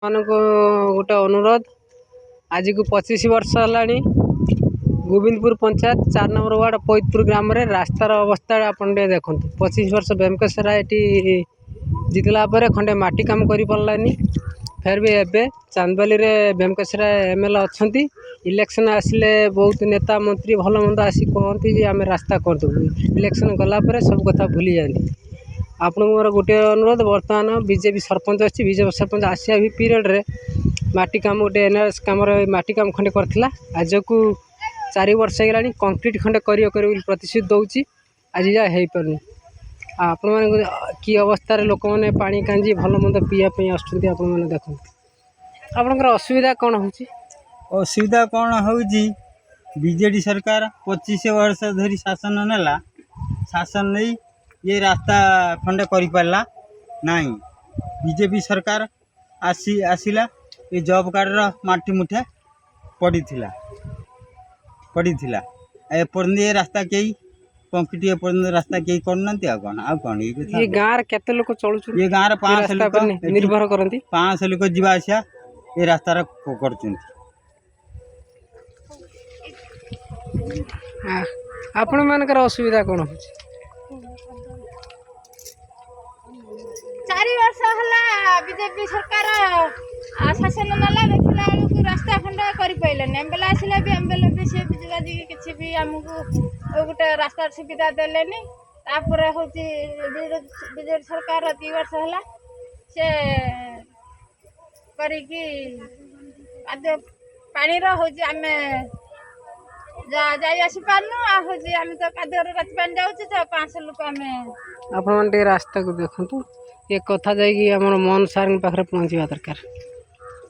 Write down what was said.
ମାନଙ୍କୁ ଗୋଟେ ଅନୁରୋଧ, ଆଜିକୁ 25 ବର୍ଷ ହେଲାଣି ଗୋବିନ୍ଦପୁର ପଞ୍ଚାୟତ 4 ନମ୍ବର ୱାର୍ଡ଼ ପଇତପୁର ଗ୍ରାମରେ ରାସ୍ତାର ଅବସ୍ଥା ଆପଣ ଟିକେ ଦେଖନ୍ତୁ। 25 ବର୍ଷ ଭୀମକେଶର ରାୟ ଏଠି ଜିତିଲା ପରେ ଖଣ୍ଡେ ମାଟି କାମ କରିପାରିଲାନି। ଫେର୍ ବି ଏବେ ଚାନ୍ଦବାଲିରେ ଭୀମକେଶର ରାୟ MLA ଅଛନ୍ତି। ଇଲେକ୍ସନ୍ ଆସିଲେ ବହୁତ ନେତା ମନ୍ତ୍ରୀ ଭଲ ମନ୍ଦ ଆସି କହନ୍ତି ଯେ ଆମେ ରାସ୍ତା କରିଦେବୁ। ଇଲେକ୍ସନ୍ ଗଲା ପରେ ସବୁ କଥା ଭୁଲି ଯାଆନ୍ତି। ଆପଣଙ୍କୁ ମୋର ଗୋଟିଏ ଅନୁରୋଧ, ବର୍ତ୍ତମାନ ବିଜେପି ସରପଞ୍ଚ ଅଛି, ବିଜେପି ସରପଞ୍ଚ ଆସିବା ପିରିୟଡ଼ରେ ମାଟି କାମ ଗୋଟେ NRS କାମରେ ମାଟି କାମ ଖଣ୍ଡେ କରିଥିଲା। ଆଜକୁ 4 ବର୍ଷ ହେଇଗଲାଣି କଂକ୍ରିଟ୍ ଖଣ୍ଡେ କରିବ ବୋଲି ପ୍ରତିଶ୍ରୁତି ଦେଉଛି, ଆଜି ଯାଏ ହେଇପାରୁନି। ଆପଣମାନଙ୍କୁ କି ଅବସ୍ଥାରେ ଲୋକମାନେ ପାଣି କାଞ୍ଜି ଭଲ ମନ୍ଦ ପିଇବା ପାଇଁ ଆସୁଛନ୍ତି ଆପଣମାନେ ଦେଖନ୍ତୁ। ଆପଣଙ୍କର ଅସୁବିଧା କ'ଣ ହେଉଛି? ଅସୁବିଧା କ'ଣ ହେଉଛି, ବିଜେଡ଼ି ସରକାର 25 ବର୍ଷ ଧରି ଶାସନ ନେଲା। ଶାସନ ନେଇ ଏ ରାସ୍ତା ଖଣ୍ଡେ କରିପାରିଲା ନାହିଁ। ବିଜେପି ସରକାର ଆସିଲା, ଏ ଜବ୍ କାର୍ଡ଼ର ମାଟି ମୁଠେ ପଡ଼ିଥିଲା। ଏପର୍ଯ୍ୟନ୍ତ ଏ ରାସ୍ତା କେହି କଂକ୍ରିଟ୍ ଏପର୍ଯ୍ୟନ୍ତ ରାସ୍ତା କେହି କରୁନାହାନ୍ତି। ଆଉ କ'ଣ ଏ ଗାଁରେ କେତେ ଲୋକ ଚଳୁଛନ୍ତି? ଏ ଗାଁରେ 500 ଲୋକ ନିର୍ଭର କରନ୍ତି। 500 ଲୋକ ଯିବା ଆସିବା ଏ ରାସ୍ତାର କରୁଛନ୍ତି। ଆପଣମାନଙ୍କର ଅସୁବିଧା କ'ଣ ହେଉଛି? 4 ବର୍ଷ ହେଲା ବିଜେପି ସରକାର ଶାସନ ନେଲା, ଦେଖିଲା ବେଳକୁ ରାସ୍ତା ଖଣ୍ଡେ କରିପାରିଲେନି। MLA ଆସିଲେ ବି MLA ବି ସେ ବିଜୁବାଜି କିଛି ବି ଆମକୁ ଗୋଟେ ରାସ୍ତାର ସୁବିଧା ଦେଲେନି। ତାପରେ ହେଉଛି ବିଜେପି ସରକାର 2 ବର୍ଷ ହେଲା ସେ କରିକି ପାଣିର ହେଉଛି ଆମେ ଯାଇ ଆସିପାରୁନୁ। ଆଉ ହେଉଛି ଆମେ ତ କାଦୁଅରେ ରାତି ପାଣି ଯାଉଛୁ ତ 500 ଲୋକ ଆମେ। ଆପଣମାନେ ଟିକେ ରାସ୍ତାକୁ ଦେଖନ୍ତୁ। ଏ କଥା ଯାଇକି ଆମର ମୋହନ ସାର୍ଙ୍କ ପାଖରେ ପହଞ୍ଚିବା ଦରକାର।